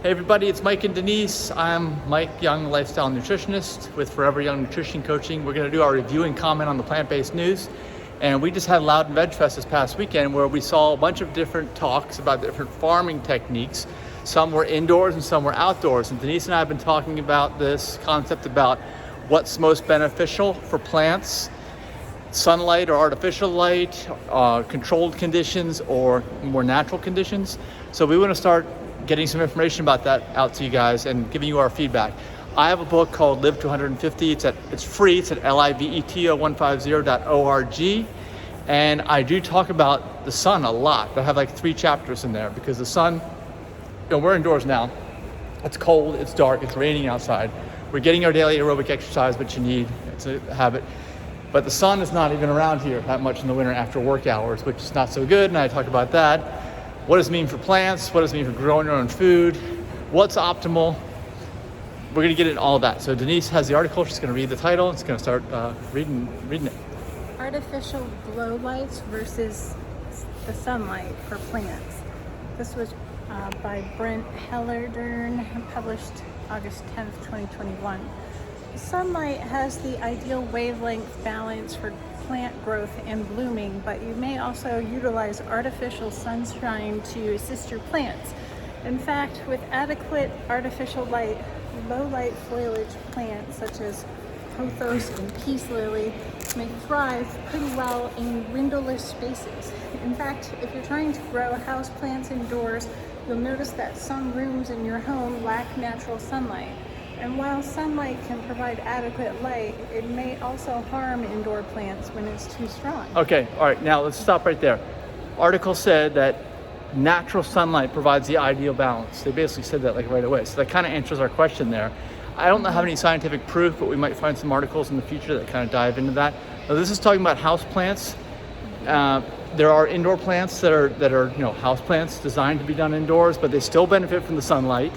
Hey everybody, it's Mike and Denise. I'm Mike Young, lifestyle nutritionist with Forever Young Nutrition Coaching. We're going to do our review and comment on the plant-based news. And we just had Loud and Veg Fest this past weekend where we saw a bunch of different talks about different farming techniques. Some were indoors and some were outdoors. And Denise and I have been talking about this concept about what's most beneficial for plants, sunlight or artificial light, controlled conditions or more natural conditions. So we want to start getting some information about that out to you guys and giving you our feedback. I have a book called Live to 150. It's free. It's at liveto150.org. And I do talk about the sun a lot. I have like 3 chapters in there because the sun, we're indoors now. It's cold, it's dark, it's raining outside. We're getting our daily aerobic exercise, which you need. It's a habit. But the sun is not even around here that much in the winter after work hours, which is not so good. And I talk about that. What does it mean for plants? What does it mean for growing your own food? What's optimal? We're going to get into all of that. So Denise has the article. She's going to read the title. It's going to start reading it. Artificial glow lights versus the sunlight for plants. This was by Brent Hellerdern, published August 10th, 2021. Sunlight has the ideal wavelength balance for plant growth and blooming, but you may also utilize artificial sunshine to assist your plants. In fact, with adequate artificial light, low light foliage plants such as pothos and peace lily may thrive pretty well in windowless spaces. In fact, if you're trying to grow house plants indoors, you'll notice that some rooms in your home lack natural sunlight. And while sunlight can provide adequate light, it may also harm indoor plants when it's too strong. Okay, all right, now let's stop right there. Article said that natural sunlight provides the ideal balance. They basically said that like right away. So that kind of answers our question there. I don't have any scientific proof, but we might find some articles in the future that kind of dive into that. Now, this is talking about house plants. There are indoor plants that are house plants designed to be done indoors, but they still benefit from the sunlight.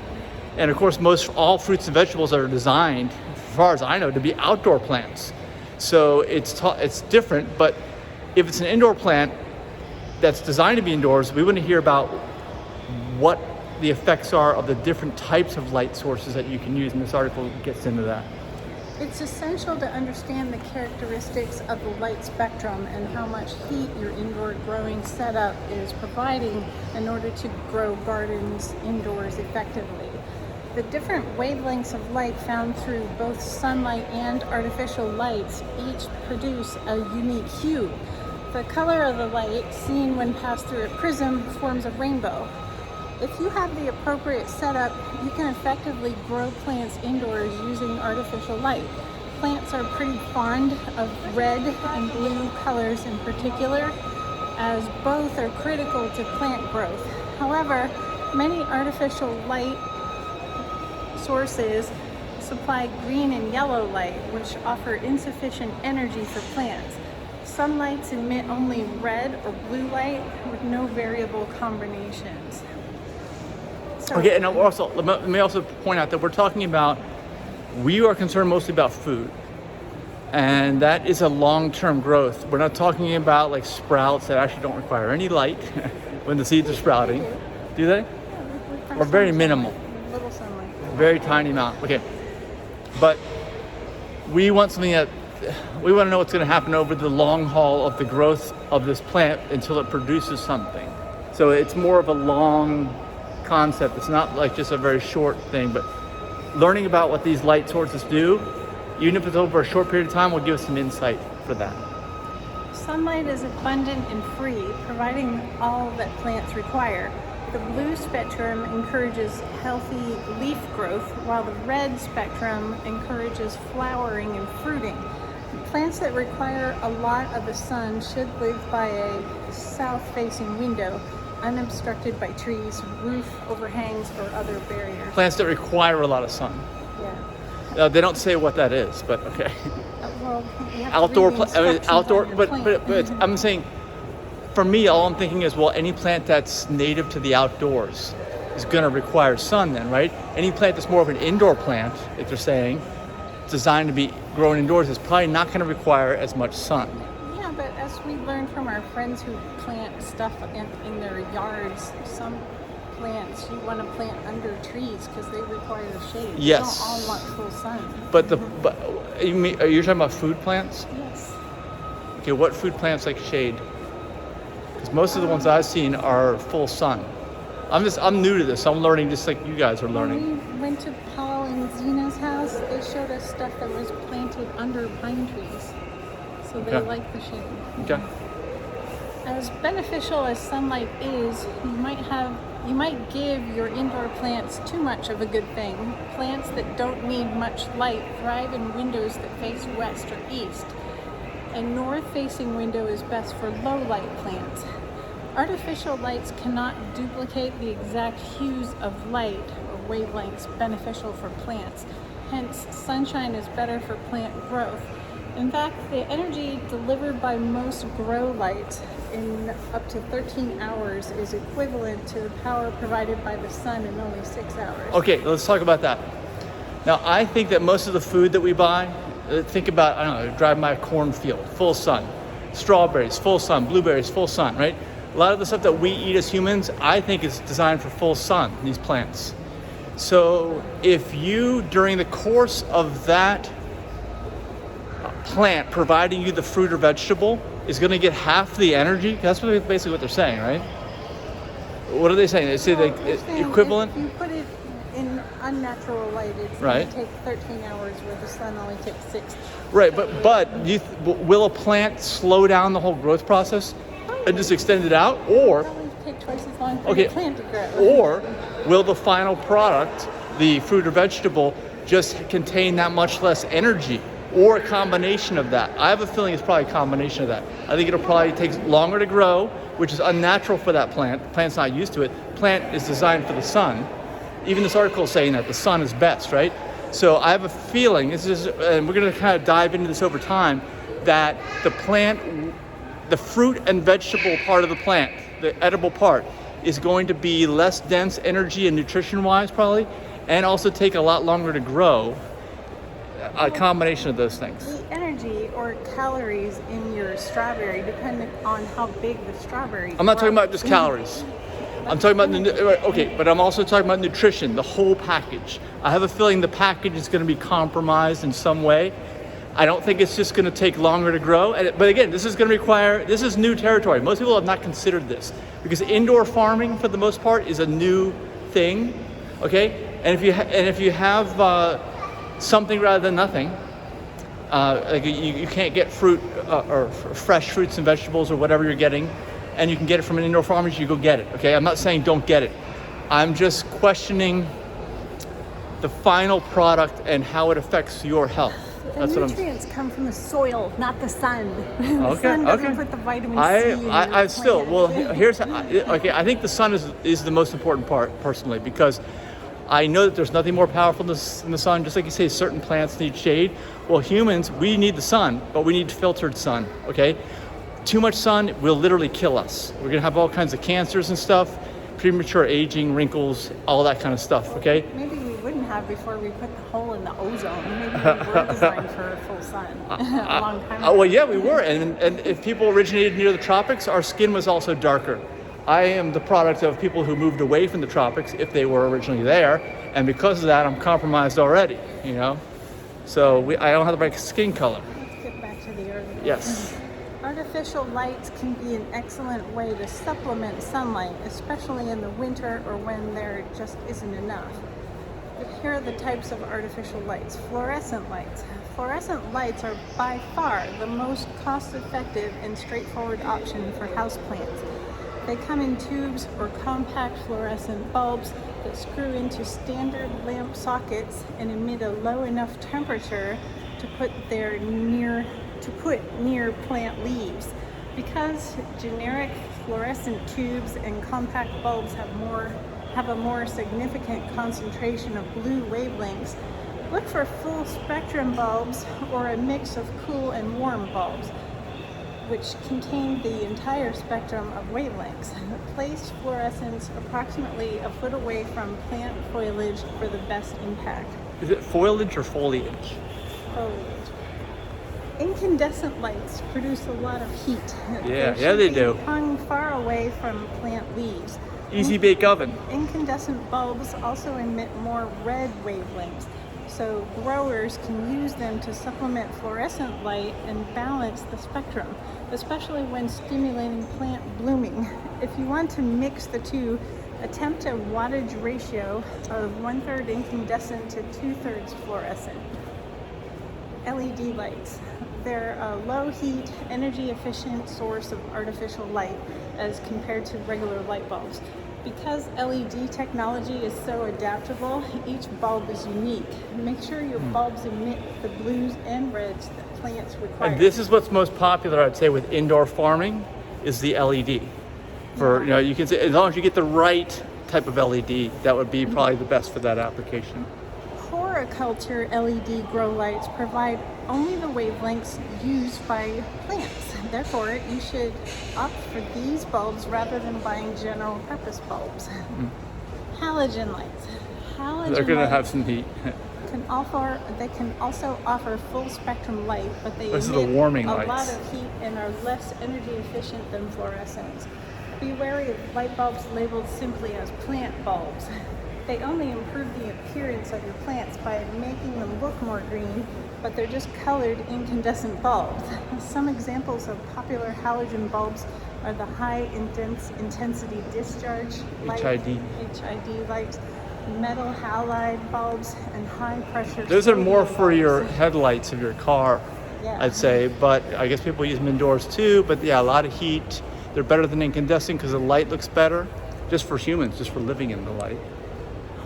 And of course, all fruits and vegetables are designed, as far as I know, to be outdoor plants. So it's different, but if it's an indoor plant that's designed to be indoors, we want to hear about what the effects are of the different types of light sources that you can use, and this article gets into that. It's essential to understand the characteristics of the light spectrum and how much heat your indoor growing setup is providing in order to grow gardens indoors effectively. The different wavelengths of light found through both sunlight and artificial lights each produce a unique hue. The color of the light seen when passed through a prism forms a rainbow. If you have the appropriate setup, you can effectively grow plants indoors using artificial light. Plants are pretty fond of red and blue colors in particular, as both are critical to plant growth. However, many artificial light sources supply green and yellow light, which offer insufficient energy for plants. Some lights emit only red or blue light with no variable combinations. Okay, and also, let me also point out that we are concerned mostly about food. And that is a long-term growth. We're not talking about like sprouts that actually don't require any light when the seeds are sprouting. Do they? Yeah, or very minimal. Little sunlight. Very tiny amount. Okay. But we want to know what's going to happen over the long haul of the growth of this plant until it produces something. So it's more of a long concept. It's not like just a very short thing, but learning about what these light sources do, even if it's over a short period of time, will give us some insight for that. Sunlight is abundant and free, providing all that plants require. The blue spectrum encourages healthy leaf growth, while the red spectrum encourages flowering and fruiting. Plants that require a lot of the sun should live by a south-facing window, unobstructed by trees, roof overhangs, or other barriers. Plants that require a lot of sun. Yeah. They don't say what that is, but okay. Well, you have Outdoor, to read the outdoor, instructions on your but plant. I'm saying, for me, all I'm thinking is, well, any plant that's native to the outdoors is going to require sun then, right? Any plant that's more of an indoor plant, if they're saying, designed to be grown indoors, is probably not going to require as much sun. Yeah, but as we learned from our friends who plant stuff in their yards, some plants, you want to plant under trees because they require shade. Yes. You don't all want full sun. But are you talking about food plants? Yes. Okay, what food plants like shade? Because most of the ones I've seen are full sun. I'm new to this. I'm learning just like you guys are learning. When we went to Paul and Zena's house, they showed us stuff that was planted under pine trees. So they Okay. like the shade. Okay. As beneficial as sunlight is, you might give your indoor plants too much of a good thing. Plants that don't need much light thrive in windows that face west or east. A north-facing window is best for low-light plants. Artificial lights cannot duplicate the exact hues of light or wavelengths beneficial for plants. Hence, sunshine is better for plant growth. In fact, the energy delivered by most grow lights in up to 13 hours is equivalent to the power provided by the sun in only 6 hours. Okay, let's talk about that. Now, I think that most of the food that we buy, think about, I don't know, drive by a cornfield, full sun. Strawberries, full sun. Blueberries, full sun, right? A lot of the stuff that we eat as humans, I think is designed for full sun, these plants. So if you, during the course of that plant providing you the fruit or vegetable, is going to get half the energy, that's basically what they're saying, right? What are they saying? They say equivalent? If you put it in unnatural light, it's right. going to take 13 hours where the sun only takes 6. Right, but will a plant slow down the whole growth process and just extend it out? Or Probably take twice as long for the plant to grow. Or will the final product, the fruit or vegetable, just contain that much less energy? Or a combination of that. I have a feeling it's probably a combination of that. I think it'll probably take longer to grow, which is unnatural for that plant. The plant's not used to it. Plant is designed for the sun. Even this article is saying that the sun is best, right? So I have a feeling, and we're going to kind of dive into this over time, that the fruit and vegetable part of the plant, the edible part, is going to be less dense energy and nutrition-wise probably, and also take a lot longer to grow. A combination of those things. The energy or calories in your strawberry depend on how big the strawberry is. I'm not talking about just calories. I'm talking about, okay, but I'm also talking about nutrition, the whole package. I have a feeling the package is going to be compromised in some way. I don't think it's just going to take longer to grow. But again, this is new territory. Most people have not considered this because indoor farming, for the most part, is a new thing, okay? And if you have something rather than nothing, like you can't get fruit or fresh fruits and vegetables or whatever you're getting, and you can get it from an indoor farmer, you go get it, okay? I'm not saying don't get it. I'm just questioning the final product and how it affects your health. The nutrients come from the soil, not the sun. The sun doesn't put the vitamin C in your plant. Here's I think the sun is the most important part personally, because I know that there's nothing more powerful than the sun. Just like you say, certain plants need shade. Well, humans, we need the sun, but we need filtered sun, okay? Too much sun will literally kill us. We're gonna have all kinds of cancers and stuff, premature aging, wrinkles, all that kind of stuff, okay? Maybe we wouldn't have before we put the hole in the ozone. Maybe we were designed for full sun a long time ago. Well, yeah, we were. And if people originated near the tropics, our skin was also darker. I am the product of people who moved away from the tropics if they were originally there, and because of that, I'm compromised already, you know? So I don't have the right skin color. Let's get back to the earth. Yes. Artificial lights can be an excellent way to supplement sunlight, especially in the winter or when there just isn't enough. But here are the types of artificial lights. Fluorescent lights. Fluorescent lights are by far the most cost-effective and straightforward option for houseplants. They come in tubes or compact fluorescent bulbs that screw into standard lamp sockets and emit a low enough temperature to put near plant leaves. Because generic fluorescent tubes and compact bulbs have a more significant concentration of blue wavelengths, look for full spectrum bulbs or a mix of cool and warm bulbs, which contain the entire spectrum of wavelengths. Place fluorescents approximately a foot away from plant foliage for the best impact. Is it foliage or foliage? Foliage. Incandescent lights produce a lot of heat. Yeah, they do. Hung far away from plant leaves. Easy bake oven. Incandescent bulbs also emit more red wavelengths, so growers can use them to supplement fluorescent light and balance the spectrum, especially when stimulating plant blooming. If you want to mix the two, attempt a wattage ratio of 1/3 incandescent to 2/3 fluorescent. LED lights. They're a low heat, energy efficient source of artificial light as compared to regular light bulbs. Because LED technology is so adaptable, each bulb is unique. Make sure your bulbs emit the blues and reds that plants require. And this is what's most popular, I'd say, with indoor farming, is the LED. You can say, as long as you get the right type of LED, that would be probably the best for that application. Horticulture LED grow lights provide only the wavelengths used by plants. Therefore, you should opt for these bulbs rather than buying general purpose bulbs. Halogen lights. They're going to have some heat. They can also offer full spectrum light, but they This is emit the warming a lights. lot of heat and are less energy efficient than fluorescents. Be wary of light bulbs labeled simply as plant bulbs. They only improve the appearance of your plants by making them look more green, but they're just colored incandescent bulbs. Some examples of popular halogen bulbs are the high intensity discharge light, HID lights, metal halide bulbs, and high pressure. Those are more sodium for bulbs. your headlights of your car, Yeah. I'd say. But I guess people use them indoors too. But yeah, a lot of heat. They're better than incandescent because the light looks better, just for humans, just for living in the light.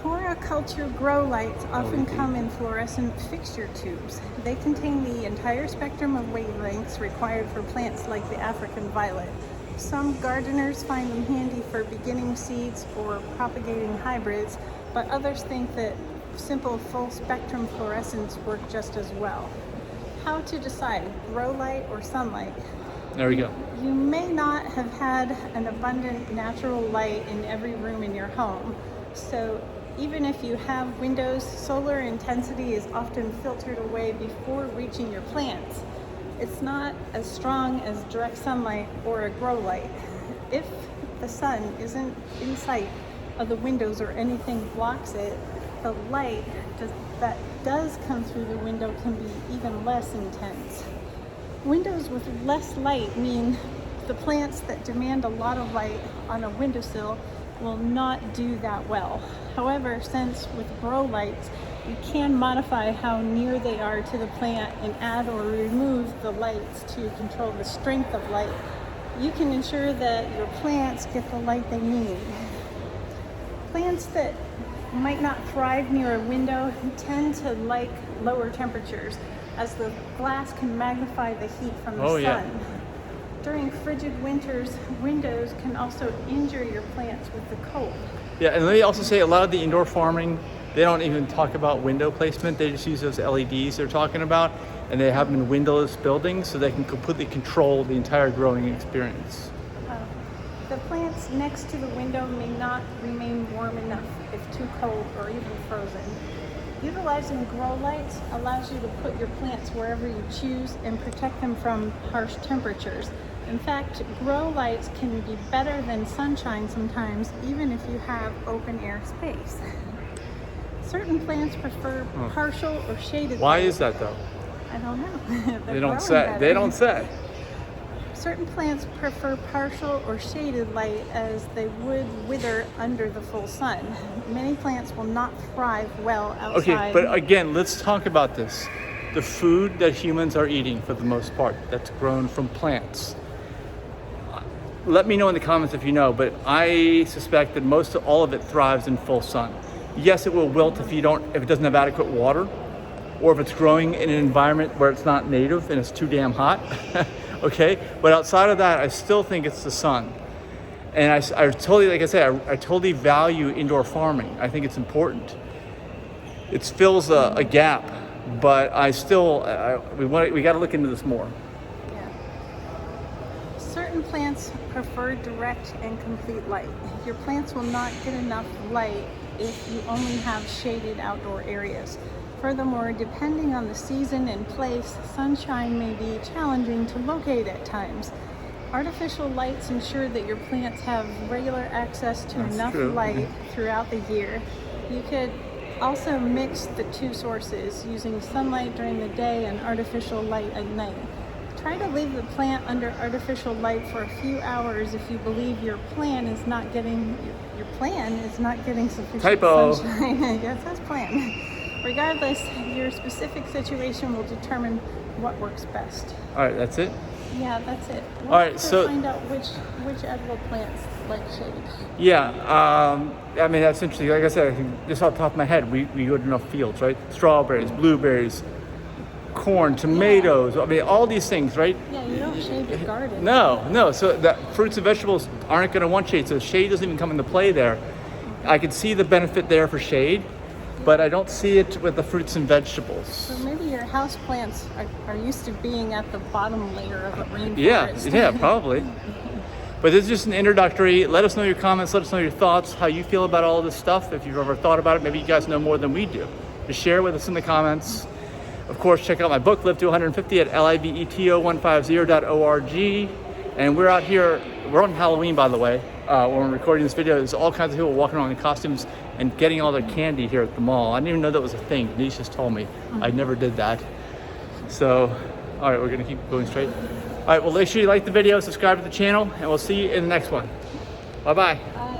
Horticulture grow lights often LED. come in fluorescent fixture tubes. They contain the entire spectrum of wavelengths required for plants like the African violet. Some gardeners find them handy for beginning seeds or propagating hybrids, but others think that simple full spectrum fluorescents work just as well. How to decide, grow light or sunlight? There we go. You may not have had an abundant natural light in every room in your home. So even if you have windows, solar intensity is often filtered away before reaching your plants. It's not as strong as direct sunlight or a grow light. If the sun isn't in sight of the windows or anything blocks it, the light that does come through the window can be even less intense. Windows with less light mean the plants that demand a lot of light on a windowsill will not do that well. However, since with grow lights, you can modify how near they are to the plant and add or remove the lights to control the strength of light. You can ensure that your plants get the light they need. Plants that might not thrive near a window tend to like lower temperatures, as the glass can magnify the heat from the sun. Yeah. During frigid winters, windows can also injure your plants with the cold. Yeah, and let me also say a lot of the indoor farming, they don't even talk about window placement. They just use those LEDs they're talking about, and they have them in windowless buildings so they can completely control the entire growing experience. The plants next to the window may not remain warm enough if too cold or even frozen. Utilizing grow lights allows you to put your plants wherever you choose and protect them from harsh temperatures. In fact, grow lights can be better than sunshine sometimes, even if you have open air space. Certain plants prefer partial or shaded Why light. is that though? I don't know. They don't say. They don't say. Certain plants prefer partial or shaded light as they would wither under the full sun. Many plants will not thrive well outside. Okay, but again, let's talk about this. The food that humans are eating, for the most part, that's grown from plants. Let me know in the comments if you know, but I suspect that all of it thrives in full sun. Yes, it will wilt if it doesn't have adequate water, or if it's growing in an environment where it's not native and it's too damn hot. Okay, but outside of that, I still think it's the sun. And I totally, like I said, I totally value indoor farming. I think it's important. It fills a gap, but we got to look into this more. Yeah. Certain plants prefer direct and complete light. Your plants will not get enough light if you only have shaded outdoor areas. Furthermore, depending on the season and place, sunshine may be challenging to locate at times. artificial lights ensure that your plants have regular access to That's enough true. light throughout the year. You could also mix the two sources using sunlight during the day and artificial light at night. Try to leave the plant under artificial light for a few hours if you believe your plan is not getting sufficient Typo. sunshine. Yes, that's plan. Regardless, your specific situation will determine what works best. All right, that's it. Yeah, that's it. We'll All right, have to so- find out which edible plants like shade. Yeah, I mean, that's interesting. Like I said, I think just off the top of my head, we go to enough fields, right? Strawberries, blueberries, corn, tomatoes. I mean, all these things, right? Yeah, you don't shade your garden. No. So that fruits and vegetables aren't going to want shade. So shade doesn't even come into play there. I can see the benefit there for shade, but I don't see it with the fruits and vegetables. So maybe your house plants are used to being at the bottom layer of a rainforest. Yeah, probably. But this is just an introductory. Let us know your comments. Let us know your thoughts, how you feel about all this stuff. If you've ever thought about it, maybe you guys know more than we do. Just share with us in the comments. Of course, check out my book, Live to 150 at liveto150.org. And we're out here, we're on Halloween, by the way, when we're recording this video. There's all kinds of people walking around in costumes and getting all their candy here at the mall. I didn't even know that was a thing. Denise just told me. I never did that. So, all right, we're gonna keep going straight. All right, well, make sure you like the video, subscribe to the channel, and we'll see you in the next one. Bye-bye. Bye.